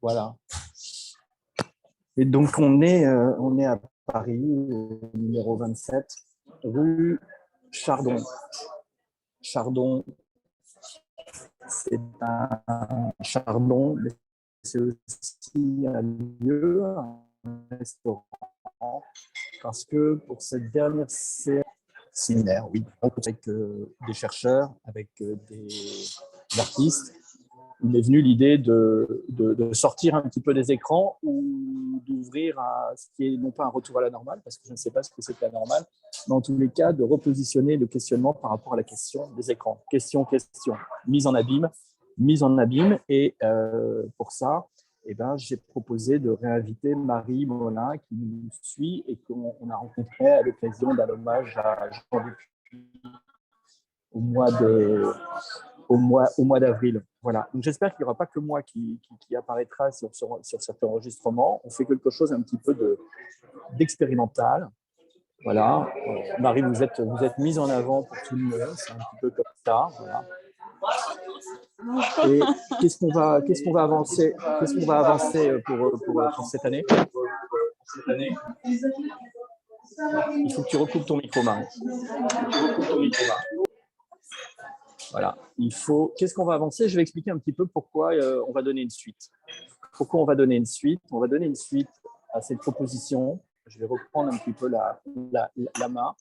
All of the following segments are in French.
Voilà. Et donc, on est à Paris, numéro 27, rue Chardon. Chardon, c'est un chardon, mais c'est aussi un lieu, un restaurant, parce que pour cette dernière séminaire, oui, avec des chercheurs, avec des artistes, il m'est venu l'idée de sortir un petit peu des écrans ou d'ouvrir à ce qui est non pas un retour à la normale, parce que je ne sais pas ce que c'est que la normale, mais en tous les cas, de repositionner le questionnement par rapport à la question des écrans. Question, mise en abîme. Et pour ça, eh ben, j'ai proposé de réinviter Marie Molin, qui nous suit et qu'on a rencontré à l'occasion d'un hommage à Jean Dupuis au mois d'avril. Voilà. Donc, j'espère qu'il n'y aura pas que moi qui apparaîtra sur cet enregistrement. On fait quelque chose un petit peu d'expérimental. Voilà. Marie, vous êtes mise en avant pour tout le monde. C'est un petit peu comme ça. Voilà. Et qu'est-ce qu'on va avancer pour cette année? Il faut que tu recoupes ton micro, Marie. Voilà. Qu'est-ce qu'on va avancer? Je vais expliquer un petit peu pourquoi on va donner une suite. Pourquoi on va donner une suite? On va donner une suite à cette proposition. Je vais reprendre un petit peu la main.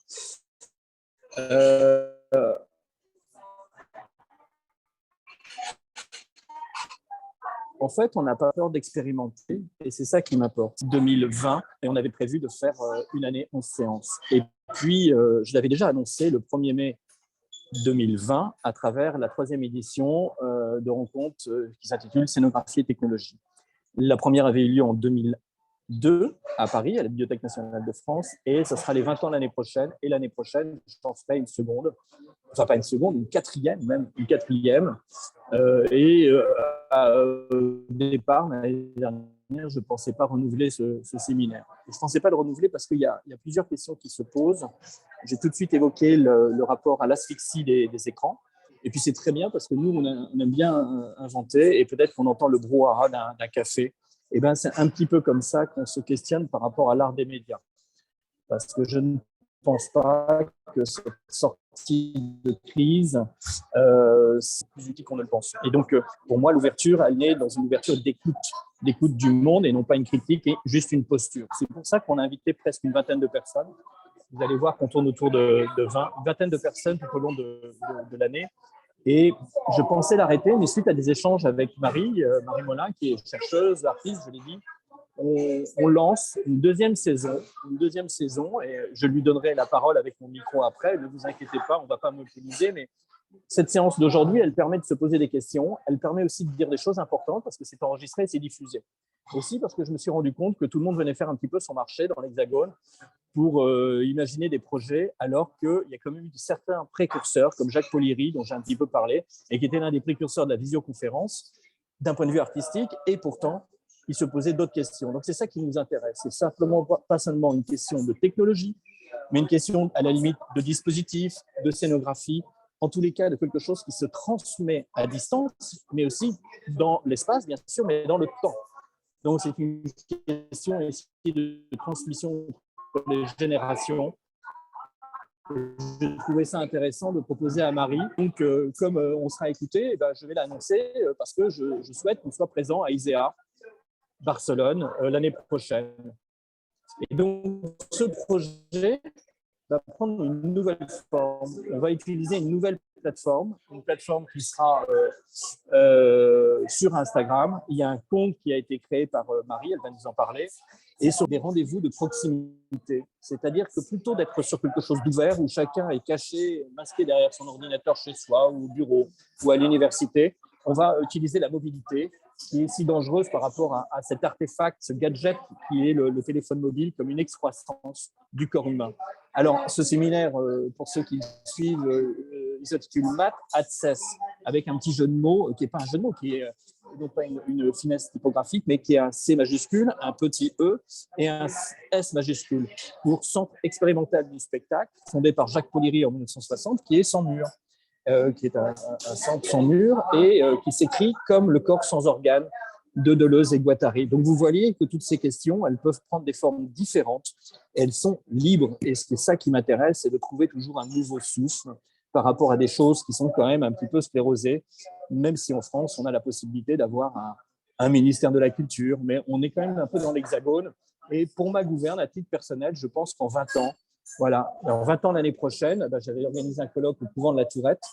En fait, on n'a pas peur d'expérimenter et c'est ça qui m'apporte. 2020, et on avait prévu de faire une année 11 séances. Et puis, je l'avais déjà annoncé le 1er mai 2020 à travers la 3e édition de rencontre qui s'intitule Scénographie et technologie. La première avait eu lieu en 2002 à Paris, à la Bibliothèque nationale de France, et ça sera les 20 ans l'année prochaine. Et l'année prochaine, j'en ferai une seconde, enfin pas une seconde, une quatrième. Au départ, l'année dernière, je ne pensais pas renouveler ce séminaire. Je ne pensais pas le renouveler parce qu'il y a plusieurs questions qui se posent. J'ai tout de suite évoqué le rapport à l'asphyxie des écrans. Et puis c'est très bien parce que nous, on aime bien inventer et peut-être qu'on entend le brouhaha d'un café. Et ben, c'est un petit peu comme ça qu'on se questionne par rapport à l'art des médias. Parce que je ne pense pas que cette sortie de crise, c'est plus utile qu'on ne le pense. Et donc, pour moi, l'ouverture, elle est dans une ouverture d'écoute du monde et non pas une critique et juste une posture. C'est pour ça qu'on a invité presque une vingtaine de personnes. Vous allez voir qu'on tourne autour de 20, une vingtaine de personnes tout au long de l'année. Et je pensais l'arrêter, mais suite à des échanges avec Marie Molin, qui est chercheuse, artiste, je l'ai dit, on lance une deuxième saison, et je lui donnerai la parole avec mon micro après. Ne vous inquiétez pas, on ne va pas mobiliser, mais cette séance d'aujourd'hui, elle permet de se poser des questions. Elle permet aussi de dire des choses importantes parce que c'est enregistré et c'est diffusé. Aussi parce que je me suis rendu compte que tout le monde venait faire un petit peu son marché dans l'Hexagone pour imaginer des projets, alors qu'il y a quand même eu certains précurseurs, comme Jacques Poliry, dont j'ai un petit peu parlé, et qui était l'un des précurseurs de la visioconférence, d'un point de vue artistique, et pourtant, il se posait d'autres questions. Donc, c'est ça qui nous intéresse. C'est simplement pas seulement une question de technologie, mais une question, à la limite, de dispositif, de scénographie, en tous les cas, de quelque chose qui se transmet à distance, mais aussi dans l'espace, bien sûr, mais dans le temps. Donc, c'est une question ici de transmission pour les générations. J'ai trouvé ça intéressant de proposer à Marie. Donc, comme on sera écouté, eh ben, je vais l'annoncer parce que je souhaite qu'on soit présent à ISEA, Barcelone, l'année prochaine. Et donc, ce projet va prendre une nouvelle forme. On va utiliser une nouvelle plateforme, une plateforme qui sera sur Instagram. Il y a un compte qui a été créé par Marie, elle va nous en parler, et sur des rendez-vous de proximité. C'est-à-dire que plutôt d'être sur quelque chose d'ouvert où chacun est caché, masqué derrière son ordinateur chez soi ou au bureau ou à l'université, on va utiliser la mobilité qui est si dangereuse par rapport à cet artefact, ce gadget qui est le téléphone mobile comme une excroissance du corps humain. Alors, ce séminaire, pour ceux qui suivent, il s'intitule Math Access, avec un petit jeu de mots, qui n'est pas un jeu de mots, qui est non pas une finesse typographique, mais qui est un C majuscule, un petit E et un S majuscule, pour Centre expérimental du spectacle, fondé par Jacques Poliry en 1960, qui est sans mur. Qui est un centre sans mur et qui s'écrit comme le corps sans organes de Deleuze et Guattari. Donc, vous voyez que toutes ces questions, elles peuvent prendre des formes différentes et elles sont libres. Et c'est ça qui m'intéresse, c'est de trouver toujours un nouveau souffle par rapport à des choses qui sont quand même un petit peu sclérosées, même si en France, on a la possibilité d'avoir un ministère de la Culture, mais on est quand même un peu dans l'hexagone. Et pour ma gouverne, à titre personnel, je pense qu'en 20 ans, voilà, en 20 ans l'année prochaine, j'avais organisé un colloque au couvent de la Tourette,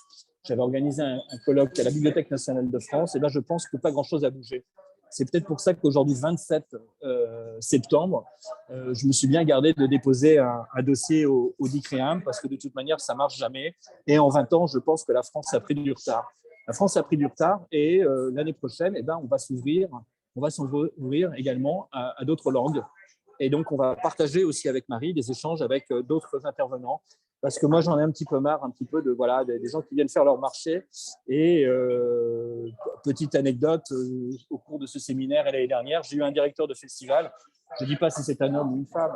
j'avais organisé un colloque à la Bibliothèque nationale de France, et je pense que pas grand-chose a bougé. C'est peut-être pour ça qu'aujourd'hui, 27 septembre, je me suis bien gardé de déposer un dossier au DICREAM, parce que de toute manière, ça ne marche jamais. Et en 20 ans, je pense que la France a pris du retard. La France a pris du retard et l'année prochaine, on va s'ouvrir également à d'autres langues. Et donc, on va partager aussi avec Marie des échanges avec d'autres intervenants. Parce que moi, j'en ai un petit peu marre, des gens qui viennent faire leur marché. Et petite anecdote, au cours de ce séminaire et l'année dernière, j'ai eu un directeur de festival, je ne dis pas si c'est un homme ou une femme,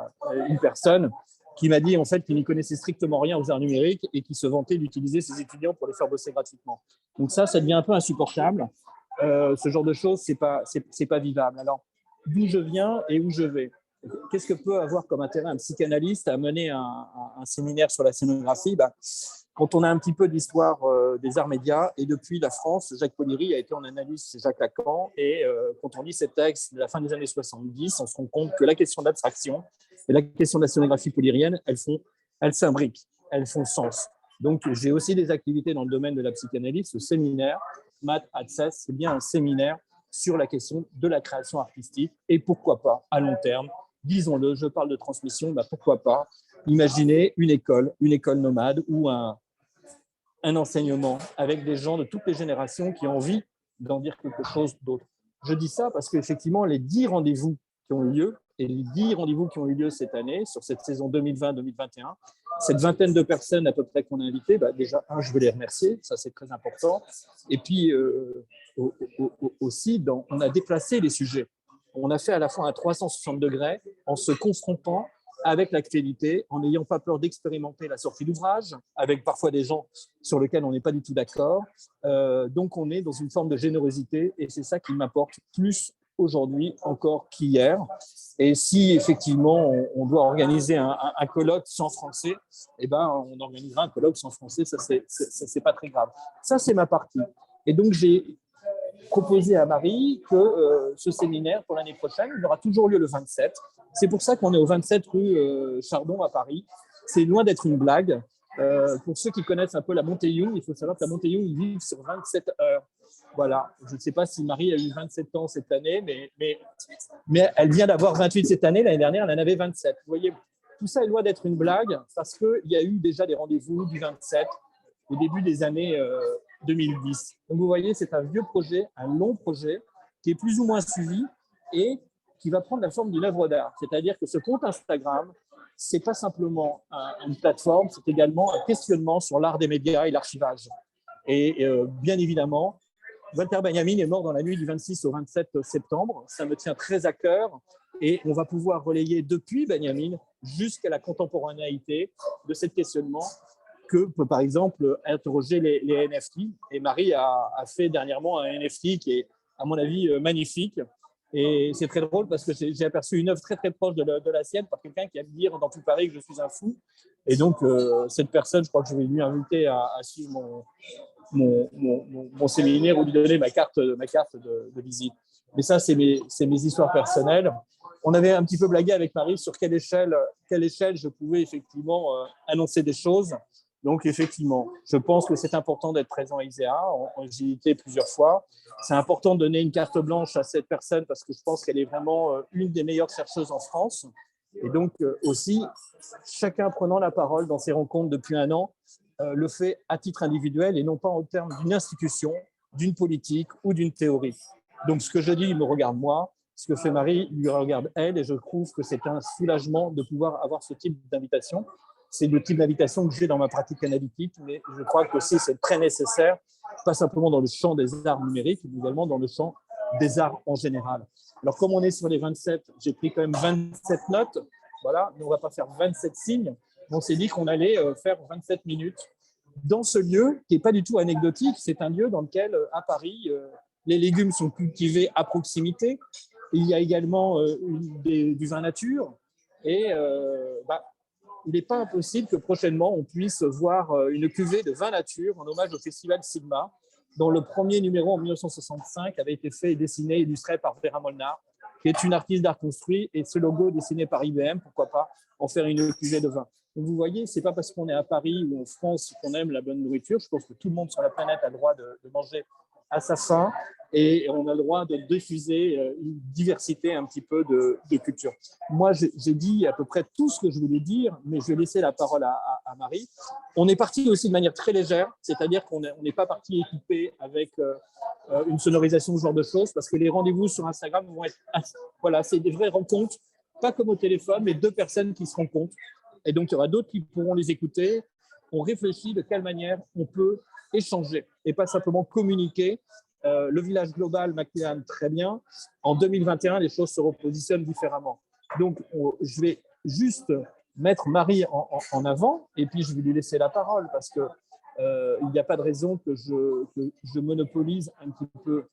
une personne, qui m'a dit en fait qu'il n'y connaissait strictement rien aux arts numériques et qui se vantait d'utiliser ses étudiants pour les faire bosser gratuitement. Donc ça devient un peu insupportable. Ce genre de choses, c'est pas vivable. Alors, d'où je viens et où je vais. Qu'est-ce que peut avoir comme intérêt un psychanalyste à mener un séminaire sur la scénographie? Quand on a un petit peu d'histoire des arts médias, et depuis la France, Jacques Poliry a été en analyse chez Jacques Lacan, et quand on lit ces textes de la fin des années 70, on se rend compte que la question de l'abstraction et la question de la scénographie polyrienne, elles s'imbriquent, elles font sens. Donc, j'ai aussi des activités dans le domaine de la psychanalyse. Ce séminaire, Math Access, c'est bien un séminaire sur la question de la création artistique, et pourquoi pas, à long terme, disons-le, je parle de transmission, pourquoi pas imaginer une école nomade ou un enseignement avec des gens de toutes les générations qui ont envie d'en dire quelque chose d'autre. Je dis ça parce qu'effectivement, les 10 rendez-vous qui ont eu lieu, et les 10 rendez-vous qui ont eu lieu cette année, sur cette saison 2020-2021, cette vingtaine de personnes à peu près qu'on a invitées, déjà, je veux les remercier, ça c'est très important. Et puis, aussi, on a déplacé les sujets. On a fait à la fois un 360 degrés en se confrontant avec l'actualité, en n'ayant pas peur d'expérimenter la sortie d'ouvrage, avec parfois des gens sur lesquels on n'est pas du tout d'accord. Donc, on est dans une forme de générosité, et c'est ça qui m'apporte plus aujourd'hui encore qu'hier. Et si effectivement on doit organiser un colloque sans français, on organisera un colloque sans français, ça c'est pas très grave. Ça c'est ma partie. Et donc j'ai proposé à Marie que ce séminaire pour l'année prochaine, il aura toujours lieu le 27. C'est pour ça qu'on est au 27 rue Chardon à Paris. C'est loin d'être une blague. Pour ceux qui connaissent un peu la Montaigne, il faut savoir que la Montaigne vit sur 27 heures. Voilà, je ne sais pas si Marie a eu 27 ans cette année, mais elle vient d'avoir 28 cette année. L'année dernière, elle en avait 27. Vous voyez, tout ça est loin d'être une blague parce qu'il y a eu déjà des rendez-vous du 27 au début des années 2010. Donc, vous voyez, c'est un vieux projet, un long projet qui est plus ou moins suivi et qui va prendre la forme d'une œuvre d'art. C'est-à-dire que ce compte Instagram, ce n'est pas simplement une plateforme, c'est également un questionnement sur l'art des médias et l'archivage. Et bien évidemment, Walter Benjamin est mort dans la nuit du 26 au 27 septembre. Ça me tient très à cœur et on va pouvoir relayer depuis Benjamin jusqu'à la contemporanéité de ce questionnement que peut par exemple interroger les NFT. Et Marie a fait dernièrement un NFT qui est, à mon avis, magnifique. Et c'est très drôle parce que j'ai aperçu une œuvre très très proche de la sienne par quelqu'un qui aime dire dans tout Paris que je suis un fou. Et donc, cette personne, je crois que je vais lui inviter à suivre mon séminaire ou lui donner ma carte de visite. Mais ça, c'est mes histoires personnelles. On avait un petit peu blagué avec Marie sur quelle échelle je pouvais effectivement annoncer des choses. Donc, effectivement, je pense que c'est important d'être présent à ISEA. J'y étais plusieurs fois. C'est important de donner une carte blanche à cette personne parce que je pense qu'elle est vraiment une des meilleures chercheuses en France. Et donc, aussi, chacun prenant la parole dans ces rencontres depuis un an, le fait à titre individuel et non pas en termes d'une institution, d'une politique ou d'une théorie. Donc, ce que je dis me regarde moi, ce que fait Marie lui regarde elle, et je trouve que c'est un soulagement de pouvoir avoir ce type d'invitation. C'est le type d'invitation que j'ai dans ma pratique analytique, mais je crois que aussi c'est très nécessaire, pas simplement dans le champ des arts numériques, mais également dans le champ des arts en général. Alors, comme on est sur les 27, j'ai pris quand même 27 notes, voilà, mais on ne va pas faire 27 signes. On s'est dit qu'on allait faire 27 minutes dans ce lieu qui n'est pas du tout anecdotique. C'est un lieu dans lequel, à Paris, Les légumes sont cultivés à proximité. Il y a également du vin nature. Et il n'est pas impossible que prochainement, on puisse voir une cuvée de vin nature en hommage au Festival Sigma, dont le premier numéro en 1965 avait été fait et dessiné et illustré par Vera Molnar, qui est une artiste d'art construit. Et ce logo dessiné par IBM, pourquoi pas en faire une cuvée de vin. Donc vous voyez, ce n'est pas parce qu'on est à Paris ou en France qu'on aime la bonne nourriture. Je pense que tout le monde sur la planète a le droit de manger à sa faim et on a le droit de diffuser une diversité un petit peu de culture. Moi, j'ai dit à peu près tout ce que je voulais dire, mais je vais laisser la parole à Marie. On est parti aussi de manière très légère, c'est-à-dire qu'on n'est pas parti équipé avec une sonorisation, ce genre de choses, parce que les rendez-vous sur Instagram vont être… Voilà, c'est des vraies rencontres, pas comme au téléphone, mais deux personnes qui se rencontrent. Et donc, il y aura d'autres qui pourront les écouter. On réfléchit de quelle manière on peut échanger et pas simplement communiquer. Le village global, Macmillan, très bien. En 2021, les choses se repositionnent différemment. Donc, je vais juste mettre Marie en avant et puis je vais lui laisser la parole parce que il n'y a pas de raison que je monopolise un petit peu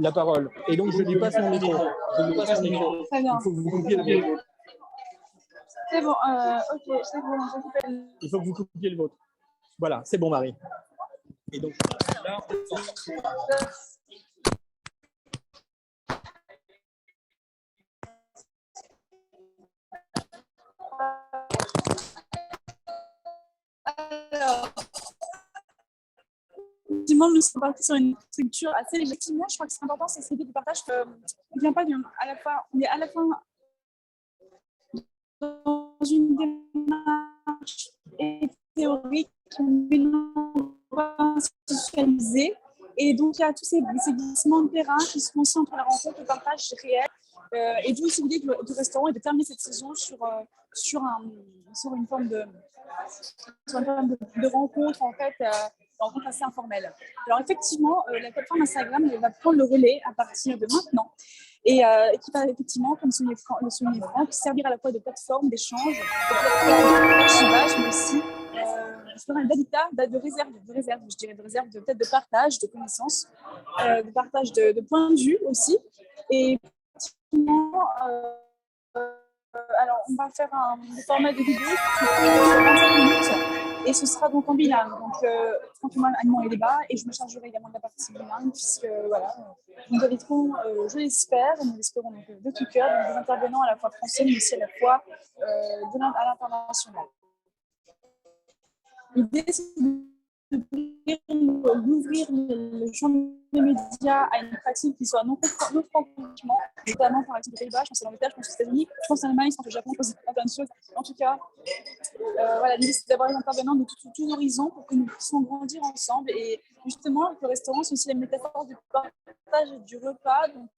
la parole. Et donc, je lui passe mon micro. Très bien. Il faut que vous coupiez le vôtre. C'est bon, ok, c'est bon, j'ai coupé le… Il faut que vous coupiez le vôtre. Voilà, c'est bon, Marie. Et donc, là, Alors, effectivement, nous sommes partis sur une structure assez légitimement. Je crois que c'est important, c'est cette idée du partage. On vient pas à la fois, on est à la fois dans une démarche théorique, mais non institutionnalisée. Et donc, il y a tous ces glissements de terrain qui se font aussi entre la rencontre et le partage réel. Et d'où aussi l'idée du restaurant est de terminer cette saison sur une forme de rencontre, en fait, rencontre assez informelle. Alors, effectivement, la plateforme Instagram va prendre le relais à partir de maintenant et qui va effectivement, comme le soulignait Franck, servir à la fois de plateforme d'échange, de plateforme d'archivage, mais aussi d'habitat, de réserve, je dirais, de réserve, peut-être de partage de connaissances, de partage de points de vue aussi. Et effectivement, alors on va faire le format de vidéo sur 25 minutes et ce sera donc en bilingue. Donc, tranquillement, animant les débats et je me chargerai également de la partie bilingue puisque voilà, nous inviterons, je l'espère, nous l'espérons donc, de tout cœur, donc des intervenants à la fois français mais aussi à la fois à l'international. L'idée, c'est d'ouvrir le champ des médias à une pratique qui soit non franco-uniquement, notamment par exemple aux Pays-Bas, je pense à l'Angleterre, je pense aux États-Unis, je pense à l'Allemagne, je pense au Japon, je pense à plein de choses. En tout cas, voilà, l'idée, c'est d'avoir des intervenants de tous horizons pour que nous puissions grandir ensemble. Et justement, le restaurant, c'est aussi la métaphore du partage et du repas, donc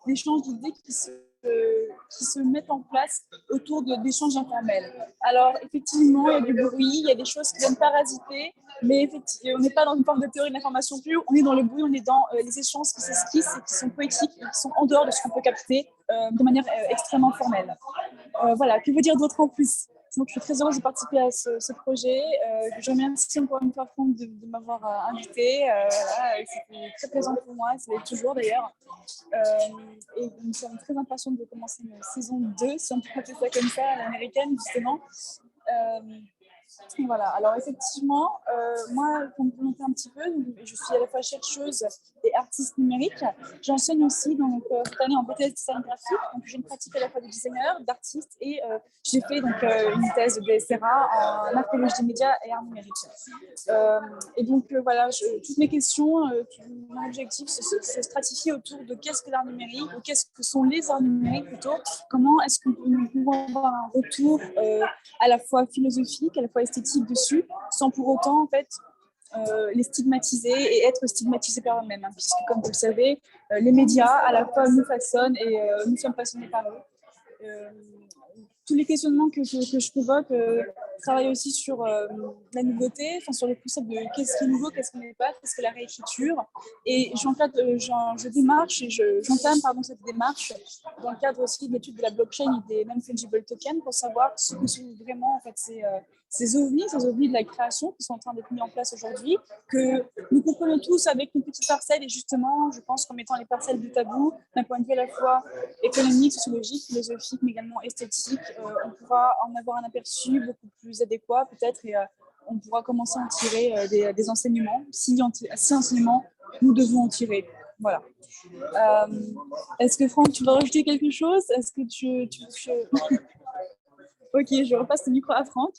d'échanges d'idées qui se mettent en place autour d'échanges informels. Alors, effectivement, il y a du bruit, il y a des choses qui viennent parasiter, mais effectivement, on n'est pas dans une forme de théorie de l'information pure, on est dans le bruit, on est dans les échanges qui s'esquissent et qui sont poétiques et qui sont en dehors de ce qu'on peut capter de manière extrêmement formelle. Voilà, que vous dire d'autre en plus ? Donc, je suis très heureuse de participer à ce projet. Je remercie encore une fois Franck de m'avoir invité. C'était très plaisant pour moi, c'est toujours d'ailleurs. Et nous sommes très impatients de commencer une saison 2, si on peut appeler ça comme ça, à l'américaine, justement. Voilà, alors effectivement, moi, pour me présenter un petit peu, je suis à la fois chercheuse et artiste numérique. J'enseigne aussi donc, cette année en BTS design graphique. Donc, j'ai une pratique à la fois de designer, d'artiste et j'ai fait donc, une thèse de DSRA en archéologie des médias et art numérique. Et donc, voilà, toutes mes questions, mon objectif, c'est stratifier autour de qu'est-ce que l'art numérique ou qu'est-ce que sont les arts numériques plutôt. Comment est-ce qu'on peut avoir un retour à la fois philosophique, à la fois esthétique dessus, sans pour autant en fait les stigmatiser et être stigmatisés par eux-mêmes, hein, puisque comme vous le savez, les médias à la fois nous façonnent et nous sommes façonnés par eux. Tous les questionnements que je provoque travaille aussi sur la nouveauté, sur le concept de qu'est-ce qui est nouveau, qu'est-ce qui n'est pas, qu'est-ce que la réécriture. Et je démarche et j'entame cette démarche dans le cadre aussi de l'étude de la blockchain et des non-fungible tokens pour savoir ce que sont vraiment en fait, ces ovnis de la création qui sont en train d'être mis en place aujourd'hui, que nous comprenons tous avec une petite parcelle. Et justement, je pense qu'en mettant les parcelles bout à bout, d'un point de vue à la fois économique, sociologique, philosophique, mais également esthétique, on pourra en avoir un aperçu beaucoup plus adéquat peut-être, et on pourra commencer à en tirer des enseignements, si enseignements nous devons en tirer. Voilà. Est-ce que Franck, tu veux rajouter quelque chose? Est-ce que Ok, je repasse le micro à Franck.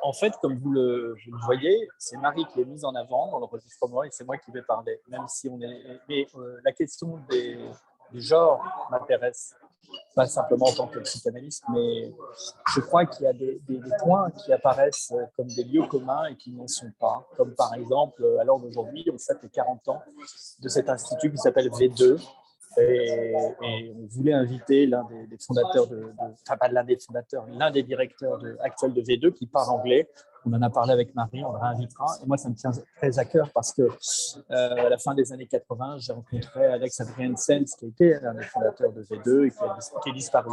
En fait, comme vous le voyez, c'est Marie qui est mise en avant dans l'enregistrement et c'est moi qui vais parler, même si on est. Mais la question des genres m'intéresse, pas simplement en tant que psychanalyste, mais je crois qu'il y a des points qui apparaissent comme des lieux communs et qui n'en sont pas. Comme par exemple, à l'heure d'aujourd'hui, on fête les 40 ans de cet institut qui s'appelle V2. Et on voulait inviter l'un des fondateurs enfin pas l'un des fondateurs, l'un des directeurs actuels de V2 qui parle anglais. On en a parlé avec Marie, on le réinvitera. Et moi, ça me tient très à cœur parce que à la fin des années 80, j'ai rencontré Alex Adriaensens, qui était l'un des fondateurs de V2 et qui est disparu.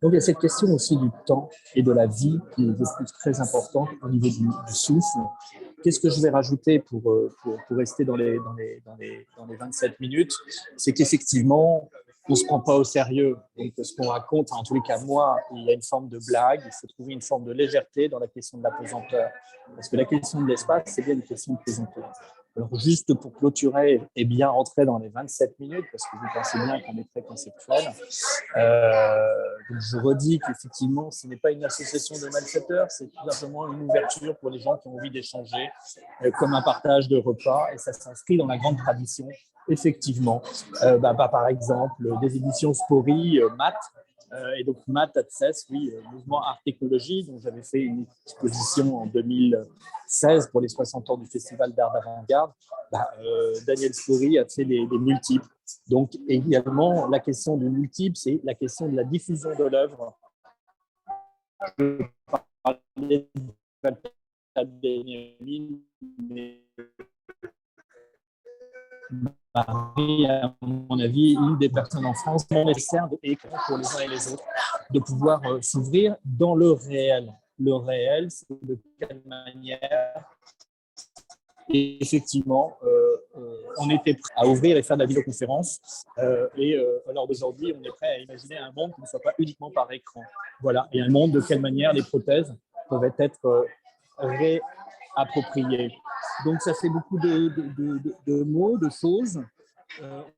Donc, il y a cette question aussi du temps et de la vie qui est très importante au niveau du souffle. Qu'est-ce que je vais rajouter pour rester dans les 27 minutes? C'est qu'effectivement, on ne se prend pas au sérieux. Donc, ce qu'on raconte, en tous les cas, moi, il y a une forme de blague, il faut trouver une forme de légèreté dans la question de la pesanteur. Parce que la question de l'espace, c'est bien une question de pesanteur. Alors, juste pour clôturer et bien rentrer dans les 27 minutes, parce que vous pensez bien qu'on est très conceptuel, donc je redis qu'effectivement, ce n'est pas une association de malfaiteurs, c'est tout simplement une ouverture pour les gens qui ont envie d'échanger, comme un partage de repas, et ça s'inscrit dans la grande tradition, effectivement. Par exemple, des éditions Spory, Math, et donc Math Access, oui, mouvement art technologie, dont j'avais fait une exposition en 2016 pour les 60 ans du Festival d'art d'avant-garde. Daniel Spory a fait des multiples. Donc également, la question du multiple, c'est la question de la diffusion de l'œuvre. Je parlais de Benjamin, mais Marie, à mon avis, une des personnes en France qui nécessaire et pour les uns et les autres de pouvoir s'ouvrir dans le réel. Le réel, c'est de quelle manière. Et effectivement, on était prêt à ouvrir et faire de la vidéoconférence. À l'heure d'aujourd'hui, on est prêt à imaginer un monde qui ne soit pas uniquement par écran. Voilà. Et un monde de quelle manière les prothèses peuvent être réappropriées. Donc, ça fait beaucoup de mots, de choses.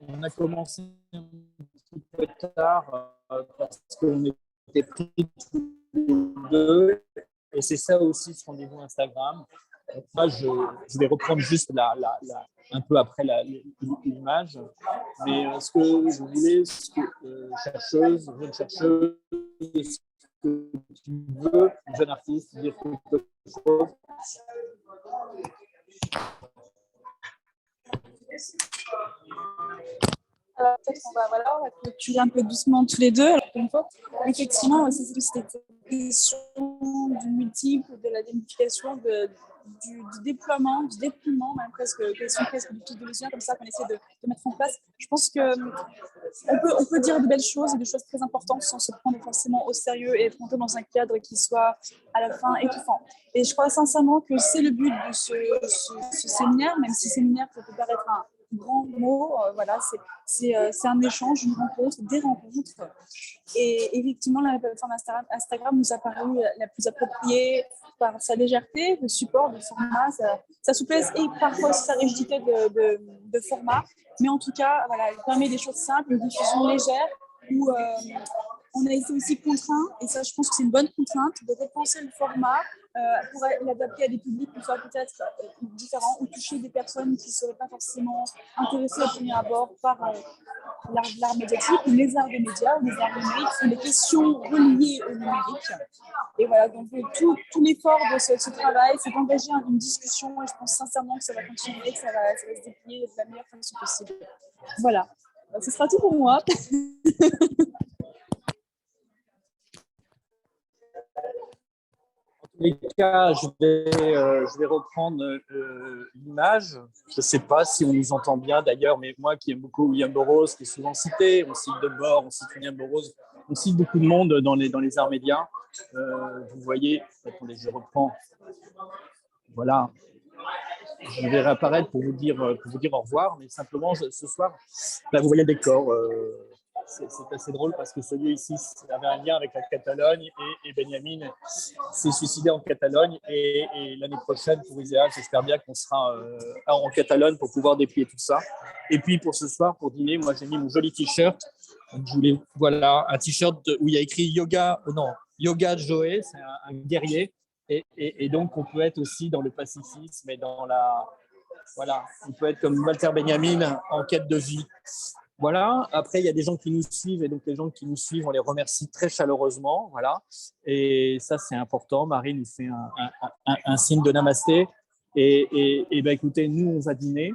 On a commencé un petit peu tard parce qu'on était pris tous les deux. Et c'est ça aussi ce rendez-vous Instagram. Moi, je vais reprendre juste un peu après l'image. Mais ce que je voulais, chercheuse, jeune chercheuse, ce que tu veux, jeune artiste, dire quelque chose. Peut-être on va clôturer un peu doucement tous les deux. Alors, une fois, effectivement, c'est cette question du multiple, de la démultiplication, du déploiement, du déploiement, même presque, question presque du psychologisien, comme ça qu'on essaie de mettre en place. Je pense qu'on peut dire de belles choses et des choses très importantes sans se prendre forcément au sérieux et être monté dans un cadre qui soit à la fin étouffant. Et je crois sincèrement que c'est le but de ce séminaire, même si séminaire, ça peut paraître un grand mot, voilà, c'est un échange, une rencontre, des rencontres. Et effectivement, la plateforme Instagram nous a paru la plus appropriée par sa légèreté, le support, le format, sa souplesse et parfois sa rigidité de format. Mais en tout cas, voilà, elle permet des choses simples, une diffusion légère où on a été aussi contraint, et ça je pense que c'est une bonne contrainte, de repenser le format pour l'adapter à des publics qui soient peut-être différents ou toucher des personnes qui ne seraient pas forcément intéressées au premier abord par l'art médiatique ou les arts des médias ou les arts numériques sont des questions reliées au numérique. Et voilà, donc tout l'effort de ce travail, c'est d'engager une discussion et je pense sincèrement que ça va continuer, que ça va se déplier de la meilleure façon possible. Voilà, ce sera tout pour moi. les cas, je vais reprendre l'image. Je ne sais pas si on nous entend bien d'ailleurs, mais moi qui aime beaucoup William Burroughs, qui est souvent cité, on cite Debord, on cite William Burroughs, on cite beaucoup de monde dans les arts médias. Vous voyez, attendez, je reprends. Voilà, je vais réapparaître pour vous dire au revoir, mais simplement ce soir, là, vous voyez le décor. C'est assez drôle parce que celui ici avait un lien avec la Catalogne et Benjamin s'est suicidé en Catalogne et l'année prochaine pour Iséal, j'espère bien qu'on sera en Catalogne pour pouvoir déplier tout ça. Et puis pour ce soir, pour dîner, moi j'ai mis mon joli t-shirt. Voilà, un t-shirt où il y a écrit Yoga Joe, c'est un guerrier. Et donc on peut être aussi dans le pacifisme et dans la... Voilà, on peut être comme Walter Benjamin en quête de vie. Voilà. Après, il y a des gens qui nous suivent et donc les gens qui nous suivent, on les remercie très chaleureusement. Voilà. Et ça, c'est important. Marie nous fait un signe de namasté. Et ben, écoutez, nous, on va dîner.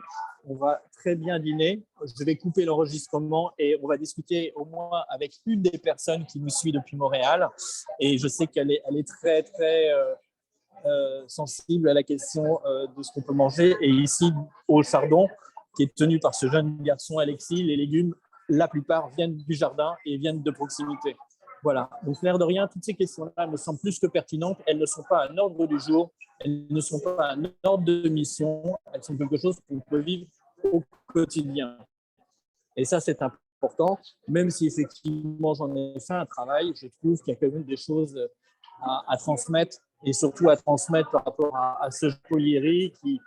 On va très bien dîner. Je vais couper l'enregistrement et on va discuter au moins avec une des personnes qui nous suit depuis Montréal. Et je sais qu'elle est très, très sensible à la question de ce qu'on peut manger. Et ici, au Chardon, qui est tenu par ce jeune garçon Alexis, les légumes, la plupart viennent du jardin et viennent de proximité. Voilà. Donc, l'air de rien, toutes ces questions-là me semblent plus que pertinentes. Elles ne sont pas un ordre du jour, elles ne sont pas un ordre de mission, elles sont quelque chose qu'on peut vivre au quotidien. Et ça, c'est important, même si effectivement j'en ai fait un travail, je trouve qu'il y a quand même des choses à transmettre et surtout à transmettre par rapport à ce Polieri qui,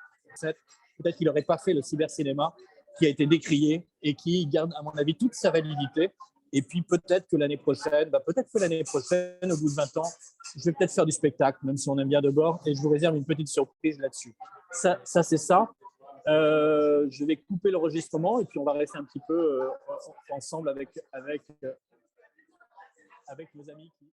peut-être qu'il n'aurait pas fait le cybercinéma, qui a été décrié et qui garde, à mon avis, toute sa validité. Et puis peut-être que l'année prochaine, au bout de 20 ans, je vais peut-être faire du spectacle, même si on aime bien Debord, et je vous réserve une petite surprise là-dessus. Ça c'est ça. Je vais couper l'enregistrement et puis on va rester un petit peu ensemble avec nos amis qui